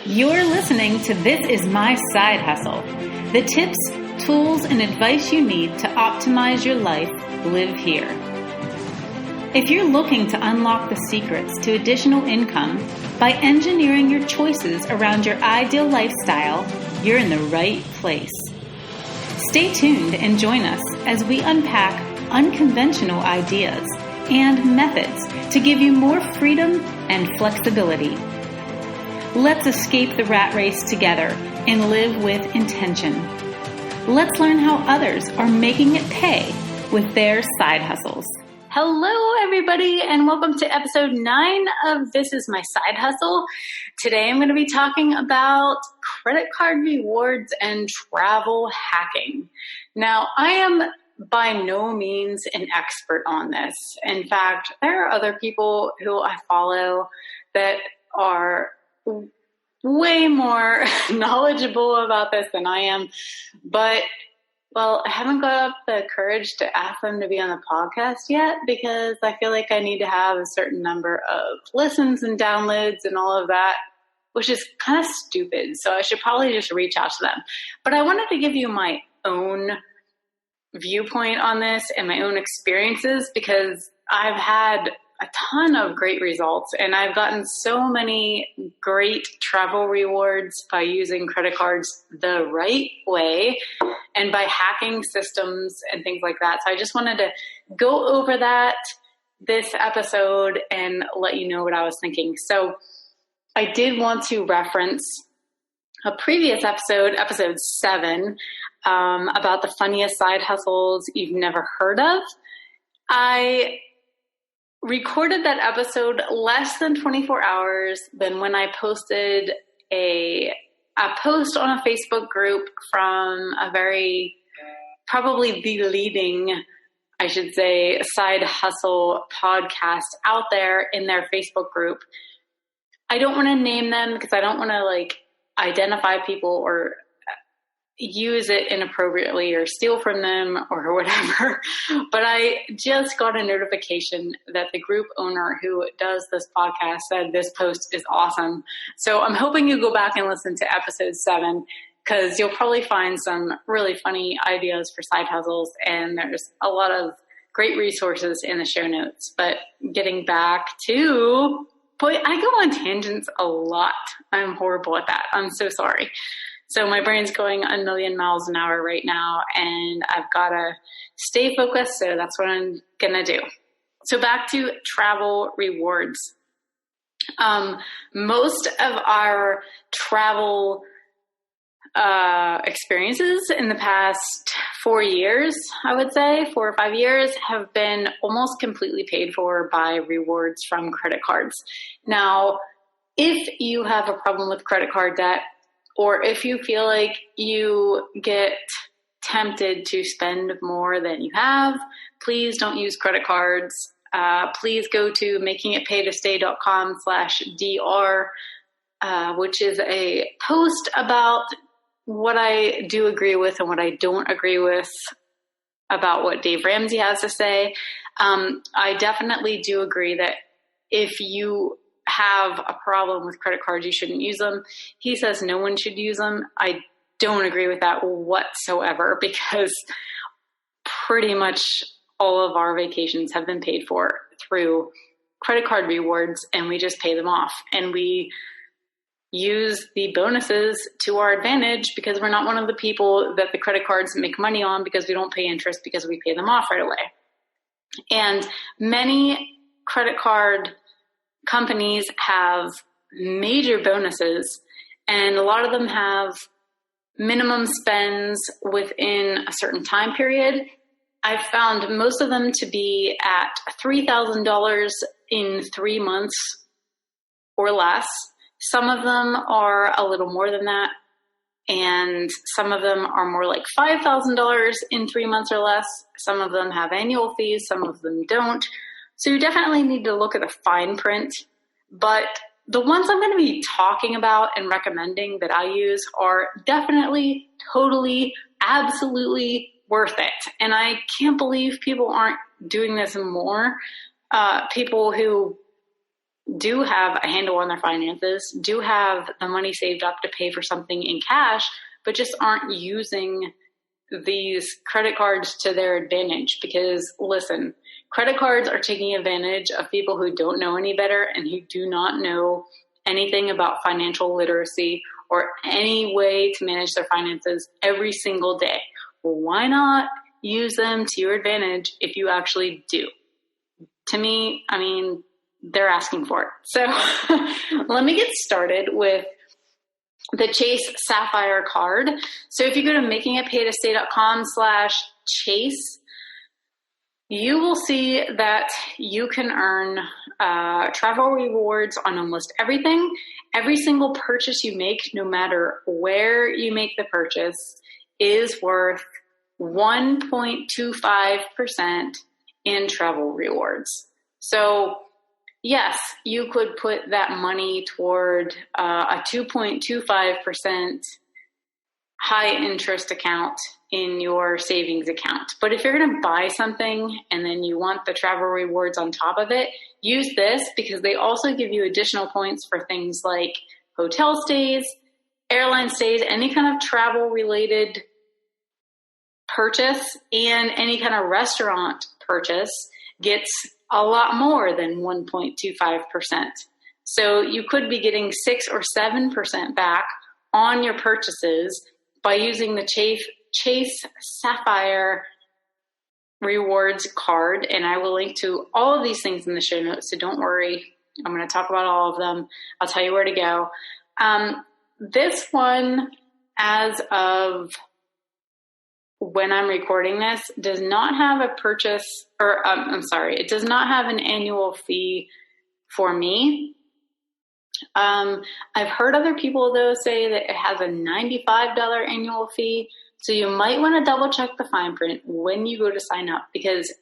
You're listening to This Is My Side Hustle. The tips, tools, and advice you need to optimize your life live here. If you're looking to unlock the secrets to additional income by engineering your choices around your ideal lifestyle, you're in the right place. Stay tuned and join us as we unpack unconventional ideas and methods to give you more freedom and flexibility. Let's escape the rat race together and live with intention. Let's learn how others are making it pay with their side hustles. Hello, everybody, and welcome to episode 9 of This Is My Side Hustle. Today, I'm going to be talking about credit card rewards and travel hacking. Now, I am by no means an expert on this. In fact, there are other people who I follow that are way more knowledgeable about this than I am, but I haven't got up the courage to ask them to be on the podcast yet because I feel like I need to have a certain number of listens and downloads and all of that, which is kind of stupid. So I should probably just reach out to them. But I wanted to give you my own viewpoint on this and my own experiences because I've had a ton of great results and I've gotten so many great travel rewards by using credit cards the right way and by hacking systems and things like that. So I just wanted to go over that this episode and let you know what I was thinking. So I did want to reference a previous episode 7, about the funniest side hustles you've never heard of. I recorded that episode less than 24 hours than when I posted a post on a Facebook group from a probably the leading, I should say, side hustle podcast out there in their Facebook group. I don't want to name them because I don't want to identify people or use it inappropriately or steal from them or whatever. But I just got a notification that the group owner who does this podcast said this post is awesome. So I'm hoping you go back and listen to episode 7 because you'll probably find some really funny ideas for side hustles and there's a lot of great resources in the show notes. But getting back to, I go on tangents a lot. I'm horrible at that. I'm so sorry. So my brain's going a million miles an hour right now, and I've got to stay focused, so that's what I'm going to do. So back to travel rewards. Most of our travel experiences in the past 4 years, I would say, 4 or 5 years, have been almost completely paid for by rewards from credit cards. Now, if you have a problem with credit card debt, or if you feel like you get tempted to spend more than you have, please don't use credit cards. Please go to makingitpaytostay.com/dr, which is a post about what I do agree with and what I don't agree with about what Dave Ramsey has to say. I definitely do agree that if you have a problem with credit cards, you shouldn't use them. He says no one should use them. I don't agree with that whatsoever because pretty much all of our vacations have been paid for through credit card rewards and we just pay them off. And we use the bonuses to our advantage because we're not one of the people that the credit cards make money on because we don't pay interest because we pay them off right away. And many credit card companies have major bonuses, and a lot of them have minimum spends within a certain time period. I've found most of them to be at $3,000 in 3 months or less. Some of them are a little more than that, and some of them are more like $5,000 in 3 months or less. Some of them have annual fees, some of them don't. So you definitely need to look at the fine print, but the ones I'm going to be talking about and recommending that I use are definitely, totally, absolutely worth it. And I can't believe people aren't doing this more. People who do have a handle on their finances, do have the money saved up to pay for something in cash, but just aren't using these credit cards to their advantage. Because listen, credit cards are taking advantage of people who don't know any better and who do not know anything about financial literacy or any way to manage their finances every single day. Well, why not use them to your advantage if you actually do? To me, I mean, they're asking for it. So let me get started with the Chase Sapphire card. So if you go to makingitpaytostay.com/Chase, you will see that you can earn travel rewards on almost everything. Every single purchase you make, no matter where you make the purchase, is worth 1.25% in travel rewards. So yes, you could put that money toward a 2.25% high interest account in your savings account. But if you're going to buy something and then you want the travel rewards on top of it, use this, because they also give you additional points for things like hotel stays, airline stays, any kind of travel related purchase, and any kind of restaurant purchase gets a lot more than 1.25%. So you could be getting 6 or 7% back on your purchases by using the Chase Sapphire rewards card. And I will link to all of these things in the show notes, so don't worry. I'm going to talk about all of them. I'll tell you where to go. This one, as of when I'm recording this, does not have a purchase, or it does not have an annual fee for me. I've heard other people though say that it has a $95 annual fee. So you might want to double check the fine print when you go to sign up, because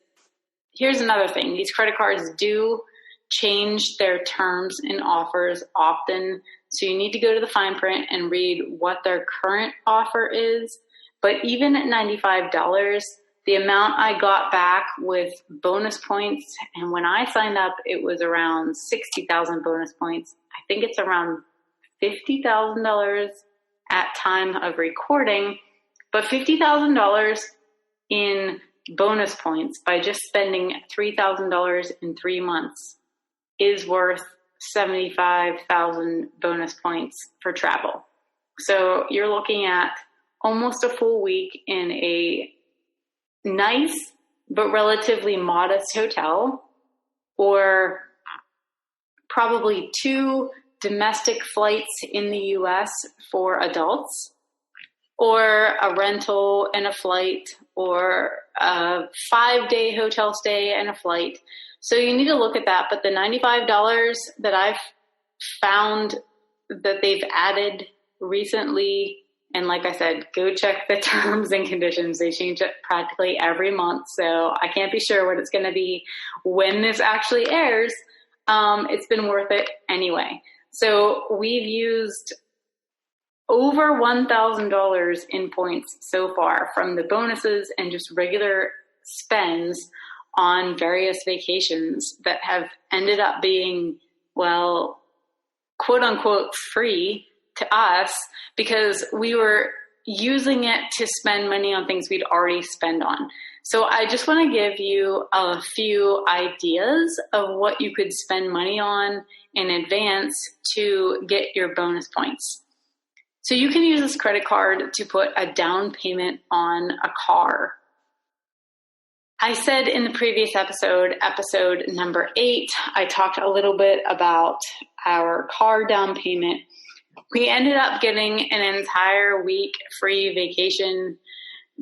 here's another thing. These credit cards do change their terms and offers often. So you need to go to the fine print and read what their current offer is. But even at $95, the amount I got back with bonus points, and when I signed up, it was around 60,000 bonus points. I think it's around $50,000 at time of recording, but $50,000 in bonus points by just spending $3,000 in 3 months is worth 75,000 bonus points for travel. So you're looking at almost a full week in a nice but relatively modest hotel, or probably 2 domestic flights in the US for adults, or a rental and a flight, or a 5-day hotel stay and a flight. So you need to look at that. But the $95 that I've found that they've added recently, and like I said, go check the terms and conditions. They change it practically every month, so I can't be sure what it's going to be when this actually airs. It's been worth it anyway. So we've used over $1,000 in points so far from the bonuses and just regular spends on various vacations that have ended up being, well, quote unquote free to us, because we were using it to spend money on things we'd already spent on. So I just want to give you a few ideas of what you could spend money on in advance to get your bonus points. So you can use this credit card to put a down payment on a car. I said in the previous episode number 8, I talked a little bit about our car down payment. We ended up getting an entire week free vacation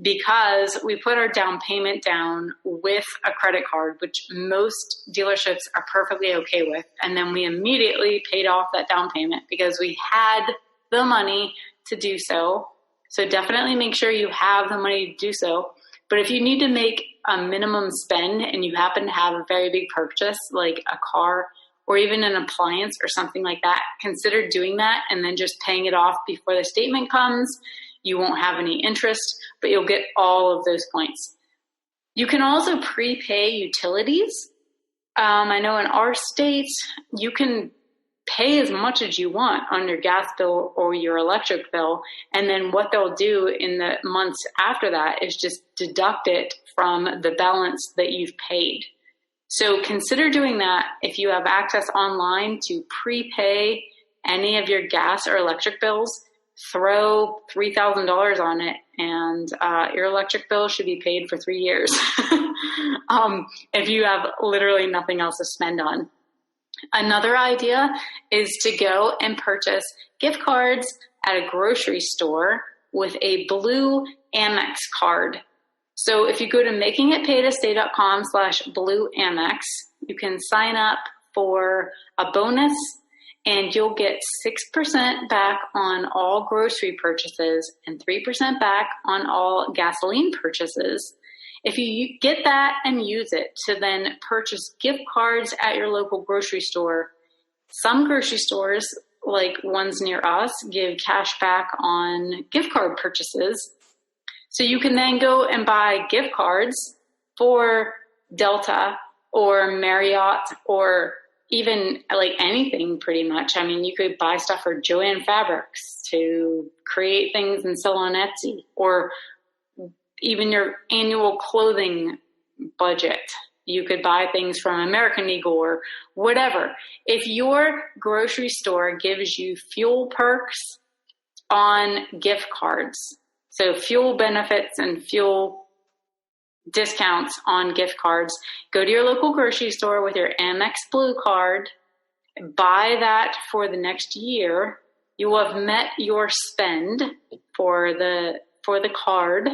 because we put our down payment down with a credit card, which most dealerships are perfectly okay with. And then we immediately paid off that down payment because we had the money to do so. So definitely make sure you have the money to do so. But if you need to make a minimum spend and you happen to have a very big purchase like a car or even an appliance or something like that, consider doing that and then just paying it off before the statement comes. You won't have any interest, but you'll get all of those points. You can also prepay utilities. I know in our states, you can pay as much as you want on your gas bill or your electric bill. And then what they'll do in the months after that is just deduct it from the balance that you've paid. So consider doing that if you have access online to prepay any of your gas or electric bills. Throw $3,000 on it, and your electric bill should be paid for 3 years if you have literally nothing else to spend on. Another idea is to go and purchase gift cards at a grocery store with a blue AMEX card. So if you go to makingitpaytostay.com/blue AMEX, you can sign up for a bonus and you'll get 6% back on all grocery purchases and 3% back on all gasoline purchases. If you get that and use it to then purchase gift cards at your local grocery store, some grocery stores, like ones near us, give cash back on gift card purchases. So you can then go and buy gift cards for Delta or Marriott or even like anything pretty much. I mean, you could buy stuff for Joann Fabrics to create things and sell on Etsy, or even your annual clothing budget. You could buy things from American Eagle or whatever. If your grocery store gives you fuel perks on gift cards, so fuel benefits and fuel discounts on gift cards, go to your local grocery store with your Amex Blue card, buy that for the next year. You will have met your spend for the card,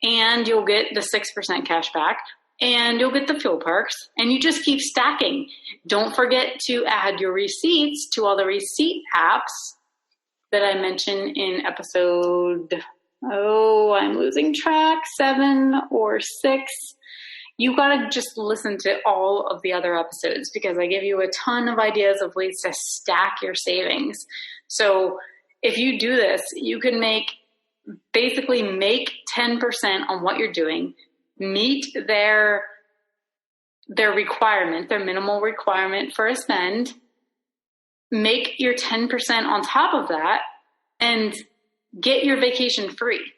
and you'll get the 6% cash back, and you'll get the fuel perks, and you just keep stacking. Don't forget to add your receipts to all the receipt apps that I mentioned in episode, I'm losing track, 7 or 6. You got to just listen to all of the other episodes because I give you a ton of ideas of ways to stack your savings. So if you do this, you can basically make 10% on what you're doing, meet their requirement, their minimal requirement for a spend, make your 10% on top of that, and get your vacation free.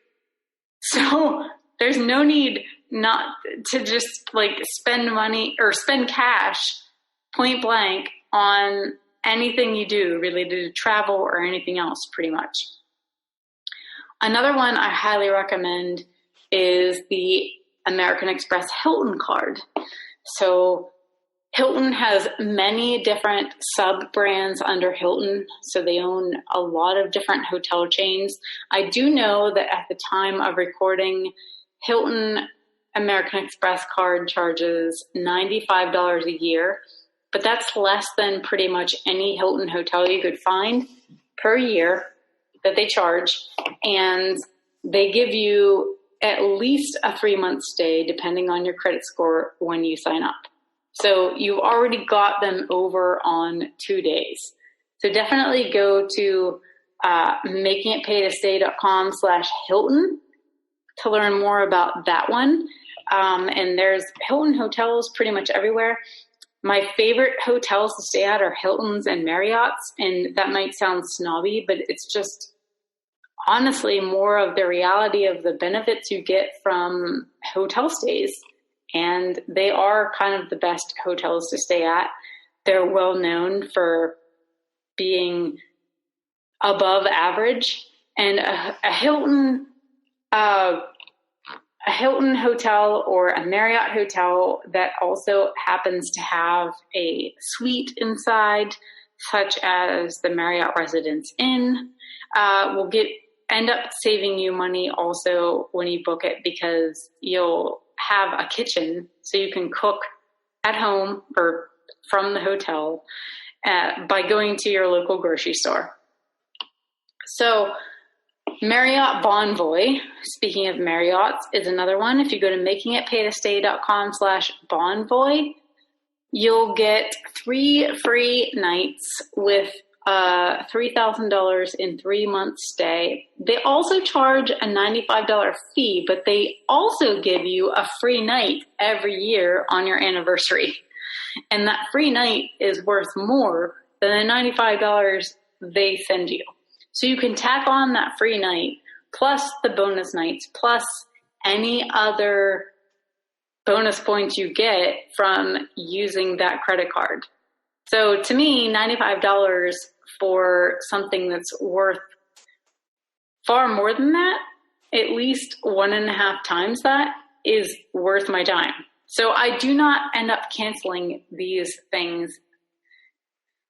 So there's no need not to just like spend money or spend cash point blank on anything you do related to travel or anything else pretty much. Another one I highly recommend is the American Express Hilton card. So Hilton has many different sub-brands under Hilton, so they own a lot of different hotel chains. I do know that at the time of recording, Hilton American Express card charges $95 a year, but that's less than pretty much any Hilton hotel you could find per year that they charge, and they give you at least a 3-month stay depending on your credit score when you sign up. So you've already got them over on 2 days. So definitely go to makingitpaytostay.com/Hilton to learn more about that one. And there's Hilton hotels pretty much everywhere. My favorite hotels to stay at are Hiltons and Marriotts. And that might sound snobby, but it's just honestly more of the reality of the benefits you get from hotel stays. And they are kind of the best hotels to stay at. They're well known for being above average. And a Hilton hotel or a Marriott hotel that also happens to have a suite inside, such as the Marriott Residence Inn, will end up saving you money also when you book it, because you'll have a kitchen so you can cook at home or from the hotel by going to your local grocery store. So Marriott Bonvoy, speaking of Marriott's, is another one. If you go to makingitpaytostay.com/Bonvoy, you'll get 3 free nights with $3,000 in 3-month stay. They also charge a $95 fee, but they also give you a free night every year on your anniversary. And that free night is worth more than the $95 they send you. So you can tack on that free night, plus the bonus nights, plus any other bonus points you get from using that credit card. So to me, $95 for something that's worth far more than that, at least 1.5 times that, is worth my time. So I do not end up canceling these things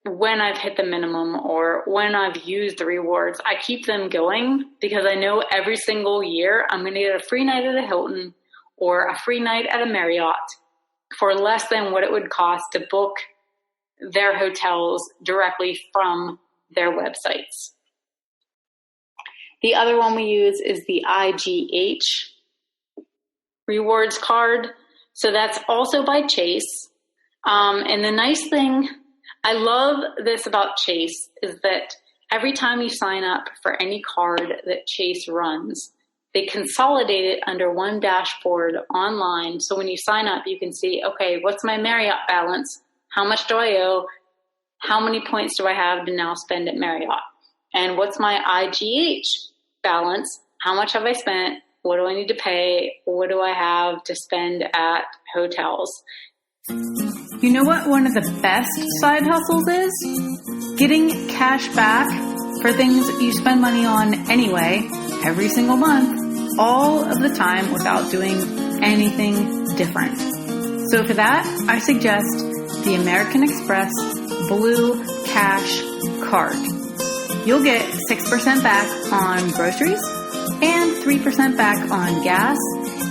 when I've hit the minimum or when I've used the rewards. I keep them going because I know every single year I'm going to get a free night at a Hilton or a free night at a Marriott for less than what it would cost to book their hotels directly from their websites. The other one we use is the IGH rewards card. So that's also by Chase. And the nice thing, I love this about Chase, is that every time you sign up for any card that Chase runs, they consolidate it under one dashboard online. So when you sign up, you can see, okay, what's my Marriott balance? How much do I owe? How many points do I have to now spend at Marriott? And what's my IGH balance? How much have I spent? What do I need to pay? What do I have to spend at hotels? You know what one of the best side hustles is? Getting cash back for things you spend money on anyway, every single month, all of the time without doing anything different. So for that, I suggest the American Express Blue Cash Card. You'll get 6% back on groceries and 3% back on gas.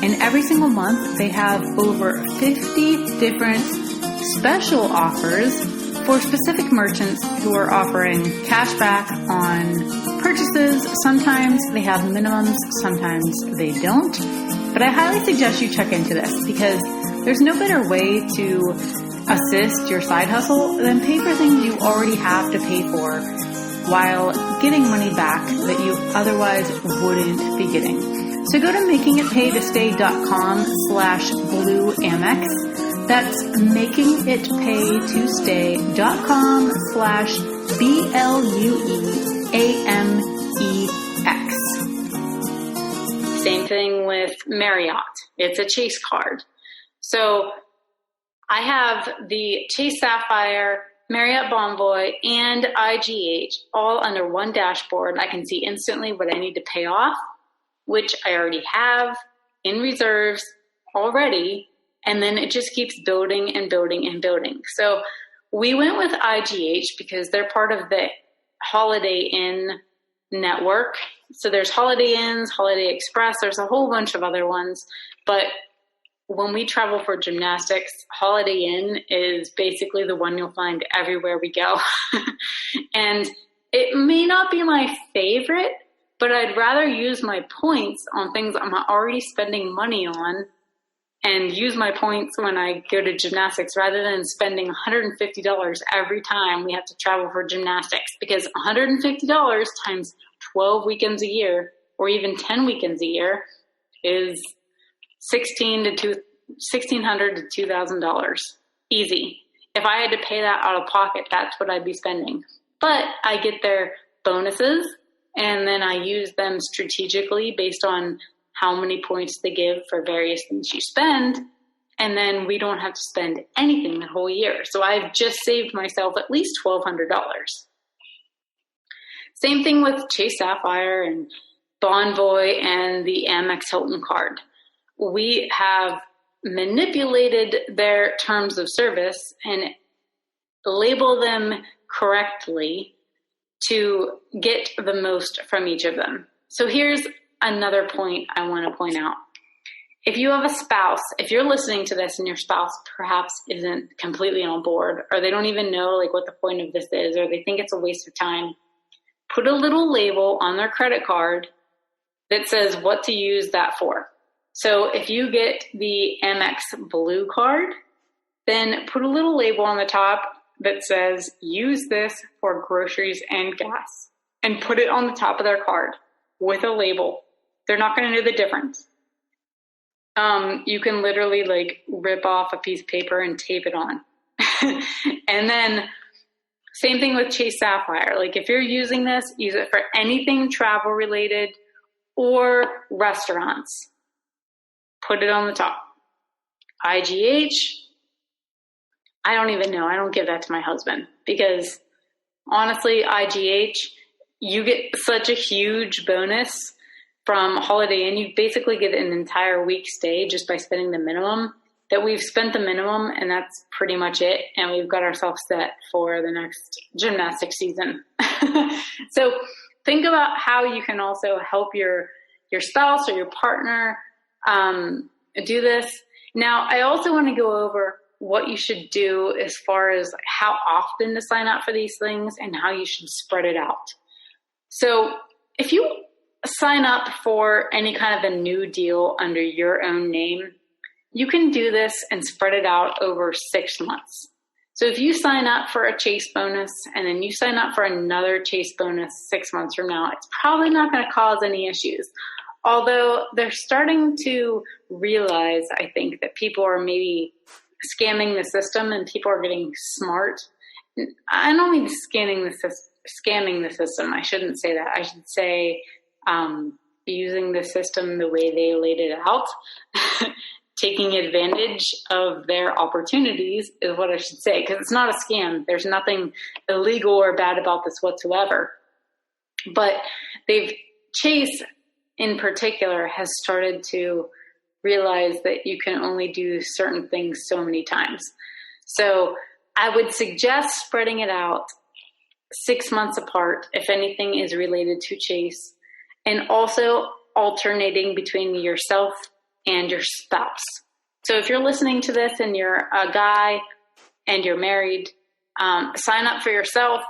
And every single month, they have over 50 different special offers for specific merchants who are offering cash back on purchases. Sometimes they have minimums, sometimes they don't. But I highly suggest you check into this because there's no better way to assist your side hustle than pay for things you already have to pay for while getting money back that you otherwise wouldn't be getting. So go to makingitpaytostay.com/blue Amex. That's makingitpaytostay.com/BLUEAMEX. Same thing with Marriott. It's a Chase card. So I have the Chase Sapphire, Marriott Bonvoy, and IGH all under one dashboard. I can see instantly what I need to pay off, which I already have in reserves already, and then it just keeps building and building and building. So we went with IGH because they're part of the Holiday Inn network. So there's Holiday Inns, Holiday Express, there's a whole bunch of other ones, but when we travel for gymnastics, Holiday Inn is basically the one you'll find everywhere we go. And it may not be my favorite, but I'd rather use my points on things I'm already spending money on and use my points when I go to gymnastics rather than spending $150 every time we have to travel for gymnastics, because $150 times 12 weekends a year or even 10 weekends a year is $1,600 to $2,000 easy. If I had to pay that out of pocket, that's what I'd be spending. But I get their bonuses, and then I use them strategically based on how many points they give for various things you spend, and then we don't have to spend anything the whole year. So I've just saved myself at least $1,200. Same thing with Chase Sapphire and Bonvoy and the AMEX Hilton card. We have manipulated their terms of service and label them correctly to get the most from each of them. So here's another point I want to point out. If you have a spouse, if you're listening to this and your spouse perhaps isn't completely on board, or they don't even know like what the point of this is, or they think it's a waste of time, put a little label on their credit card that says what to use that for. So if you get the Amex Blue card, then put a little label on the top that says, use this for groceries and gas, and put it on the top of their card with a label. They're not going to know the difference. You can literally like rip off a piece of paper and tape it on. And then same thing with Chase Sapphire. Like if you're using this, use it for anything travel related or restaurants. Put it on the top. IGH, I don't even know. I don't give that to my husband because honestly, IGH, you get such a huge bonus from Holiday Inn. You basically get an entire week stay just by spending the minimum. That we've spent the minimum and that's pretty much it. And we've got ourselves set for the next gymnastics season. So think about how you can also help your spouse or your partner do this. Now, I also want to go over what you should do as far as how often to sign up for these things and how you should spread it out. So if you sign up for any kind of a new deal under your own name, you can do this and spread it out over 6 months. So if you sign up for a Chase bonus and then you sign up for another Chase bonus 6 months from now, it's probably not going to cause any issues. Although they're starting to realize, I think, that people are maybe scamming the system and people are getting smart. I don't mean scamming the system. I shouldn't say that. I should say using the system the way they laid it out. Taking advantage of their opportunities is what I should say, because it's not a scam. There's nothing illegal or bad about this whatsoever. But Chase in particular has started to realize that you can only do certain things so many times. So I would suggest spreading it out 6 months apart if anything is related to Chase, and also alternating between yourself and your spouse. So if you're listening to this and you're a guy and you're married, sign up for yourself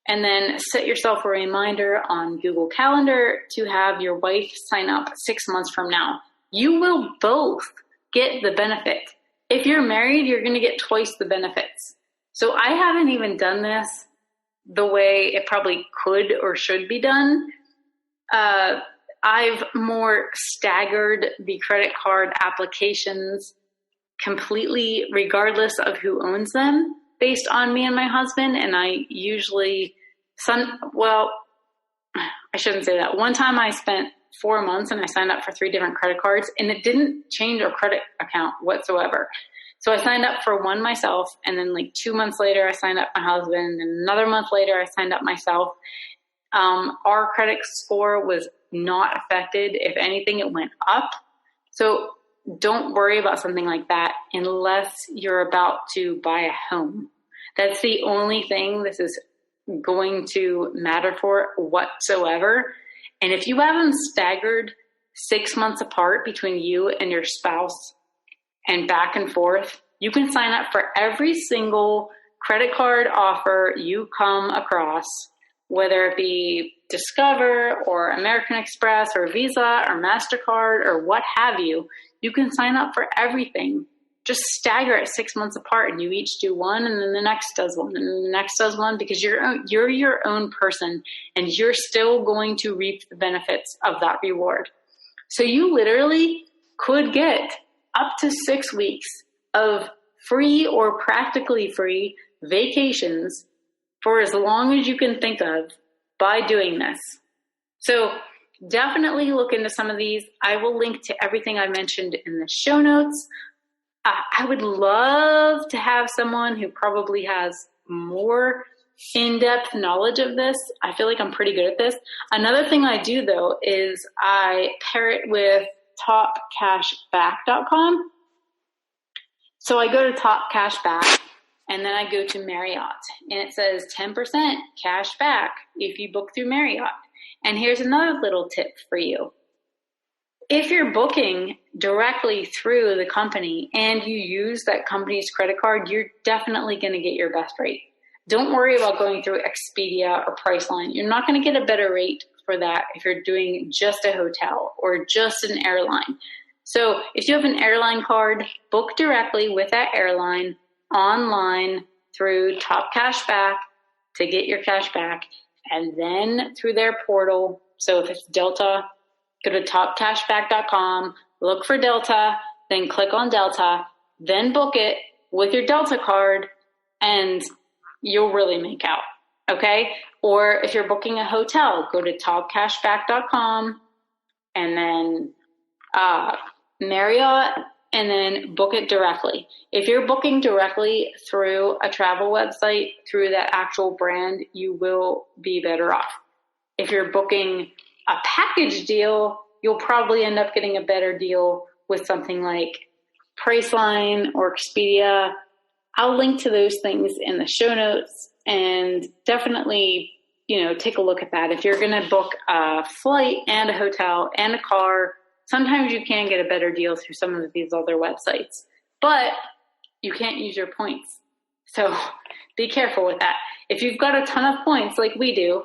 and then set yourself a reminder on Google Calendar to have your wife sign up 6 months from now. You will both get the benefit. If you're married, you're going to get twice the benefits. So I haven't even done this the way it probably could or should be done. I've more staggered the credit card applications completely regardless of who owns them based on me and my husband. And I usually, I shouldn't say that. One time I spent 4 months and I signed up for 3 different credit cards and it didn't change our credit account whatsoever. So I signed up for one myself and then like 2 months later I signed up my husband and another month later I signed up myself. Our credit score was not affected. If anything, it went up. So don't worry about something like that unless you're about to buy a home. That's the only thing this is going to matter for whatsoever. And if you have them staggered 6 months apart between you and your spouse and back and forth, you can sign up for every single credit card offer you come across, whether it be Discover or American Express or Visa or MasterCard or what have you. You can sign up for everything. Just stagger it 6 months apart and you each do one and then the next does one and then the next does one, because you're your own person and you're still going to reap the benefits of that reward. So you literally could get up to 6 weeks of free or practically free vacations for as long as you can think of by doing this. So definitely look into some of these. I will link to everything I mentioned in the show notes. I would love to have someone who probably has more in-depth knowledge of this. I feel like I'm pretty good at this. Another thing I do, though, is I pair it with topcashback.com. So I go to Top Cashback, and then I go to Marriott, and it says 10% cash back if you book through Marriott. And here's another little tip for you. If you're booking directly through the company and you use that company's credit card, you're definitely going to get your best rate. Don't worry about going through Expedia or Priceline. You're not going to get a better rate for that if you're doing just a hotel or just an airline. So if you have an airline card, book directly with that airline online through Top Cashback to get your cash back, and then through their portal. So if it's Delta, go to topcashback.com, look for Delta, then click on Delta, then book it, with your Delta card and you'll really make out. Okay. Or if you're booking a hotel, go to topcashback.com and then Marriott, and then book it directly. If you're booking directly through a travel website, through that actual brand, you will be better off. If you're booking a package deal, you'll probably end up getting a better deal with something like Priceline or Expedia. I'll link to those things in the show notes, and definitely, take a look at that. If you're going to book a flight and a hotel and a car, sometimes you can get a better deal through some of these other websites, but you can't use your points. So be careful with that. If you've got a ton of points like we do,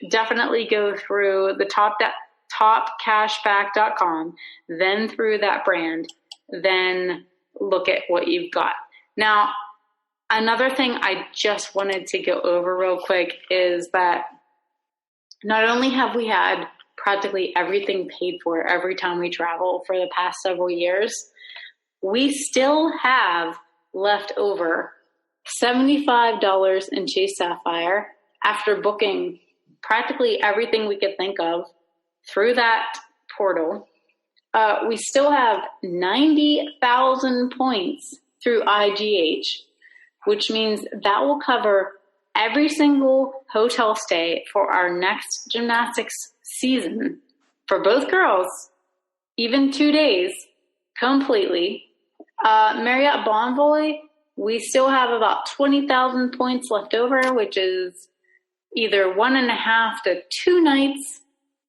definitely go through the topcashback.com, then through that brand, then look at what you've got. Now, another thing I just wanted to go over real quick is that not only have we had practically everything paid for every time we travel for the past several years, we still have left over $75 in Chase Sapphire after booking practically everything we could think of through that portal. We still have 90,000 points through IGH, which means that will cover every single hotel stay for our next gymnastics season for both girls, even 2 days, completely. Marriott Bonvoy, we still have about 20,000 points left over, which is either 1.5 to 2 nights,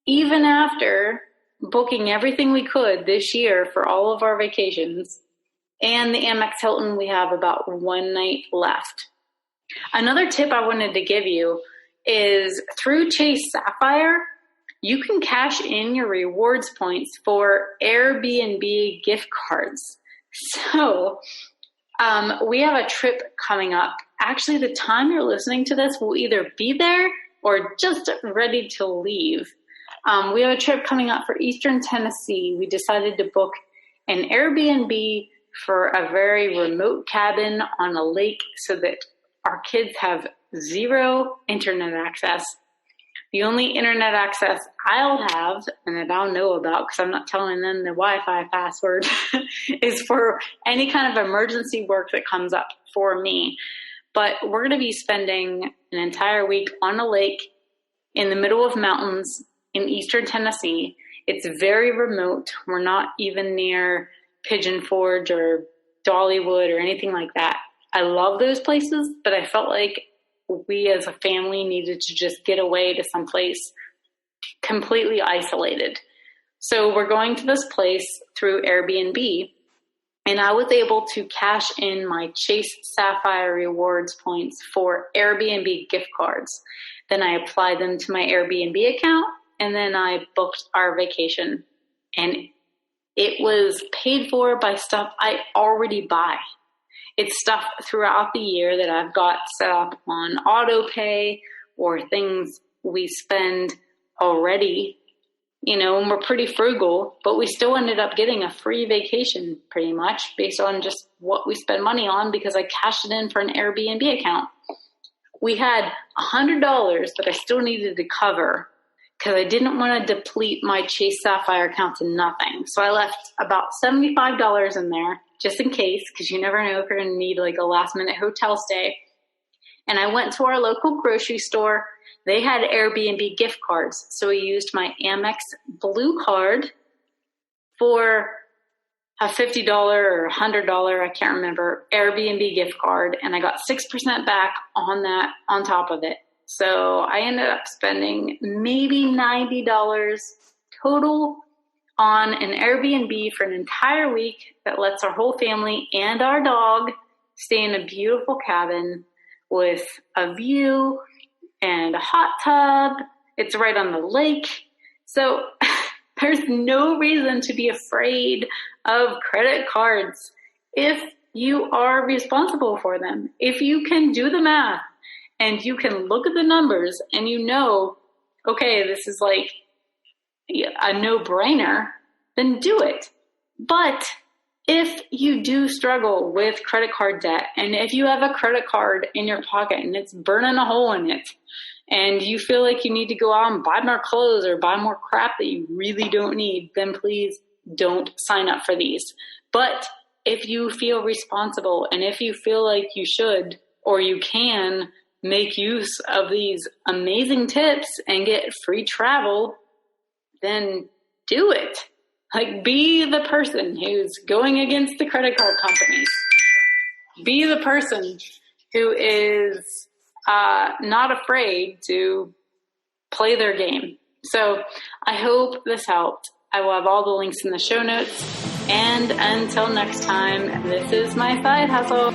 even after booking everything we could this year for all of our vacations. And the AMEX Hilton, we have about 1 night left. Another tip I wanted to give you is through Chase Sapphire, you can cash in your rewards points for Airbnb gift cards. So we have a trip coming up. Actually, the time you're listening to this will either be there or just ready to leave. We have a trip coming up for Eastern Tennessee. We decided to book an Airbnb for a very remote cabin on a lake so that our kids have zero internet access. The only internet access I'll have, and that I'll know about because I'm not telling them the Wi-Fi password, is for any kind of emergency work that comes up for me. But we're going to be spending an entire week on a lake in the middle of mountains in Eastern Tennessee. It's very remote. We're not even near Pigeon Forge or Dollywood or anything like that. I love those places, but I felt like we as a family needed to just get away to someplace completely isolated. So we're going to this place through Airbnb, and I was able to cash in my Chase Sapphire rewards points for Airbnb gift cards. Then I applied them to my Airbnb account, and then I booked our vacation. And it was paid for by stuff I already buy. It's stuff throughout the year that I've got set up on auto pay or things we spend already, and we're pretty frugal, but we still ended up getting a free vacation pretty much based on just what we spend money on because I cashed it in for an Airbnb account. We had $100 that I still needed to cover because I didn't want to deplete my Chase Sapphire account to nothing. So I left about $75 in there just in case, because you never know if you're going to need like a last minute hotel stay. And I went to our local grocery store. They had Airbnb gift cards. So I used my Amex Blue card for a $50 or $100, I can't remember, Airbnb gift card. And I got 6% back on that on top of it. So I ended up spending maybe $90 total on an Airbnb for an entire week that lets our whole family and our dog stay in a beautiful cabin with a view and a hot tub. It's right on the lake. So there's no reason to be afraid of credit cards if you are responsible for them. If you can do the math and you can look at the numbers and okay, this is like a no-brainer, then do it. But if you do struggle with credit card debt, and if you have a credit card in your pocket and it's burning a hole in it, and you feel like you need to go out and buy more clothes or buy more crap that you really don't need, then please don't sign up for these. But if you feel responsible and if you feel like you should or you can make use of these amazing tips and get free travel, then do it. Like, be the person who's going against the credit card companies. Be the person who is not afraid to play their game. So I hope this helped. I will have all the links in the show notes. And until next time, this is my side hustle.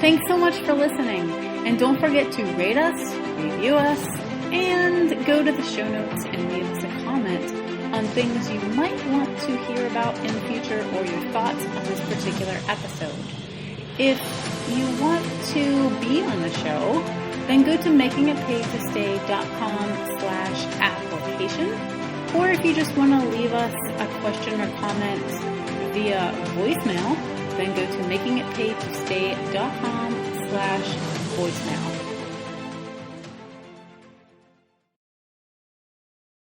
Thanks so much for listening. And don't forget to rate us, review us, and go to the show notes and leave us a comment on things you might want to hear about in the future or your thoughts on this particular episode. If you want to be on the show, then go to makingitpaytostay.com/application. Or if you just want to leave us a question or comment via voicemail, then go to makingitpaytostay.com/voicemail.